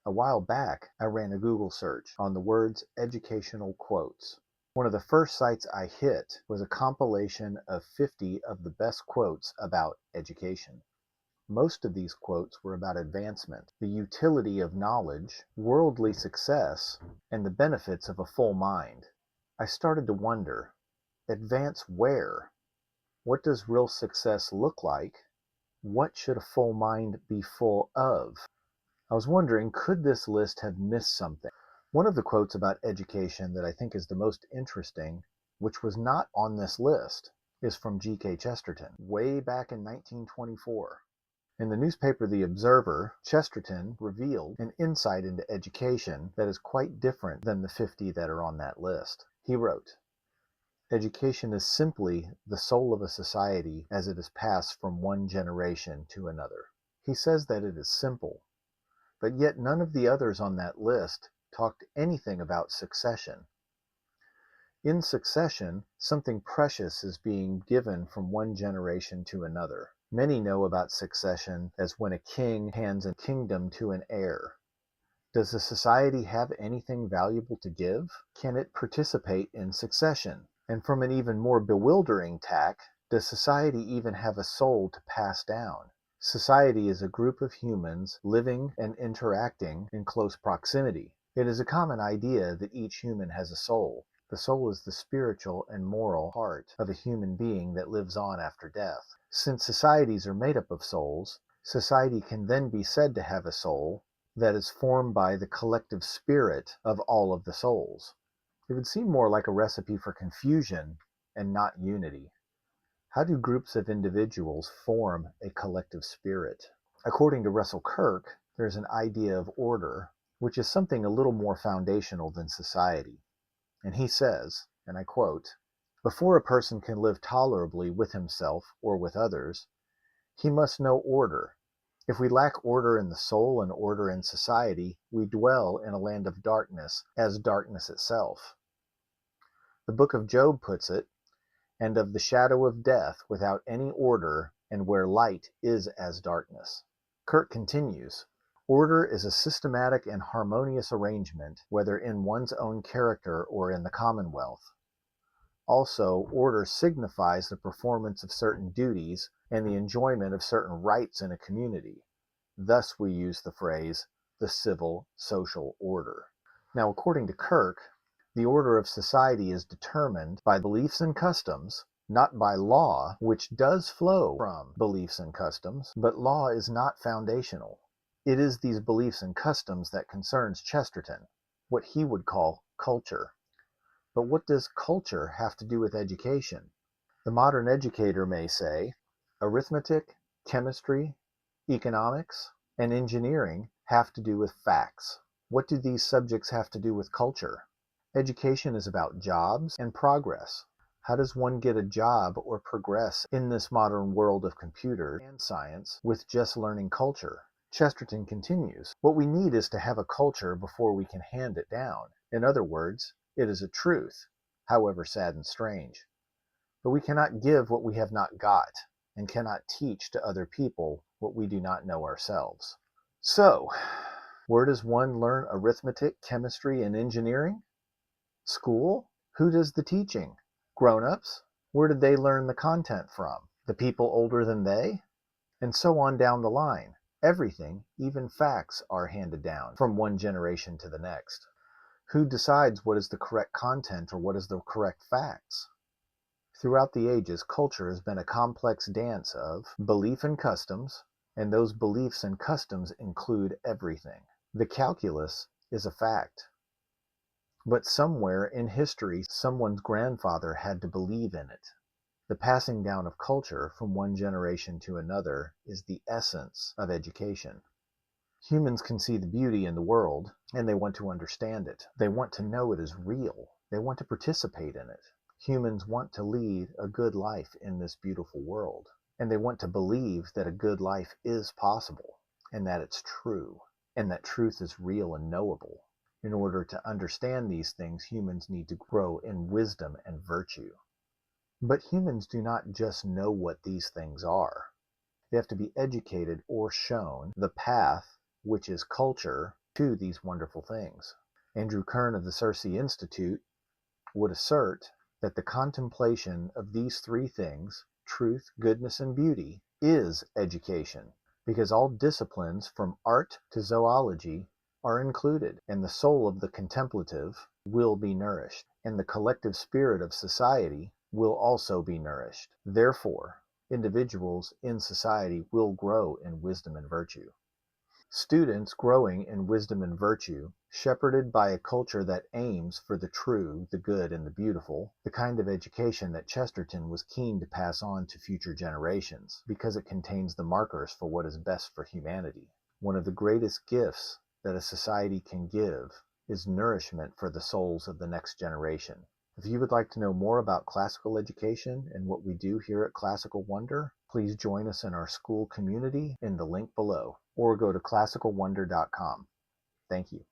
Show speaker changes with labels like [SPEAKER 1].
[SPEAKER 1] A while back, I ran a Google search on the words educational quotes. One of the first sites I hit was a compilation of 50 of the best quotes about education. Most of these quotes were about advancement, the utility of knowledge, worldly success, and the benefits of a full mind. I started to wonder, advance where? What does real success look like? What should a full mind be full of? I was wondering, could this list have missed something? One of the quotes about education that I think is the most interesting, which was not on this list, is from G.K. Chesterton, way back in 1924. In the newspaper The Observer, Chesterton revealed an insight into education that is quite different than the 50 that are on that list. He wrote, "Education is simply the soul of a society as it is passed from one generation to another." He says that it is simple, but yet none of the others on that list talked anything about succession. In succession, something precious is being given from one generation to another. Many know about succession as when a king hands a kingdom to an heir. Does a society have anything valuable to give? Can it participate in succession? And from an even more bewildering tack, does society even have a soul to pass down? Society is a group of humans living and interacting in close proximity. It is a common idea that each human has a soul. The soul is the spiritual and moral heart of a human being that lives on after death. Since societies are made up of souls, society can then be said to have a soul that is formed by the collective spirit of all of the souls. It would seem more like a recipe for confusion and not unity. How do groups of individuals form a collective spirit? According to Russell Kirk, there's an idea of order, which is something a little more foundational than society. And he says, and I quote, "Before a person can live tolerably with himself or with others, he must know order. If we lack order in the soul and order in society, we dwell in a land of darkness, as darkness itself." The book of Job puts it, "And of the shadow of death without any order, and where light is as darkness." Kirk continues, "Order is a systematic and harmonious arrangement, whether in one's own character or in the commonwealth. Also, order signifies the performance of certain duties and the enjoyment of certain rights in a community. Thus we use the phrase, the civil social order." Now, according to Kirk, the order of society is determined by beliefs and customs, not by law, which does flow from beliefs and customs, but law is not foundational. It is these beliefs and customs that concerns Chesterton, what he would call culture. But what does culture have to do with education? The modern educator may say, arithmetic, chemistry, economics, and engineering have to do with facts. What do these subjects have to do with culture? Education is about jobs and progress. How does one get a job or progress in this modern world of computers and science with just learning culture? Chesterton continues, "What we need is to have a culture before we can hand it down. In other words, it is a truth, however sad and strange. But we cannot give what we have not got, and cannot teach to other people what we do not know ourselves." So, where does one learn arithmetic, chemistry, and engineering? School? Who does the teaching? Grown-ups? Where did they learn the content from? The people older than they? And so on down the line. Everything, even facts, are handed down from one generation to the next. Who decides what is the correct content or what is the correct facts? Throughout the ages, culture has been a complex dance of belief and customs, and those beliefs and customs include everything. The calculus is a fact. But somewhere in history, someone's grandfather had to believe in it. The passing down of culture from one generation to another is the essence of education. Humans can see the beauty in the world, and they want to understand it. They want to know it is real. They want to participate in it. Humans want to lead a good life in this beautiful world, and they want to believe that a good life is possible, and that it's true, and that truth is real and knowable. In order to understand these things, humans need to grow in wisdom and virtue. But humans do not just know what these things are. They have to be educated or shown the path, which is culture, to these wonderful things. Andrew Kern of the Circe Institute would assert that the contemplation of these three things, truth, goodness, and beauty, is education, because all disciplines from art to zoology are included, and the soul of the contemplative will be nourished, and the collective spirit of society will also be nourished. Therefore, individuals in society will grow in wisdom and virtue. Students growing in wisdom and virtue, shepherded by a culture that aims for the true, the good, and the beautiful, the kind of education that Chesterton was keen to pass on to future generations, because it contains the markers for what is best for humanity. One of the greatest gifts that a society can give is nourishment for the souls of the next generation. If you would like to know more about classical education and what we do here at Classical Wonder, please join us in our school community in the link below, or go to classicalwonder.com. Thank you.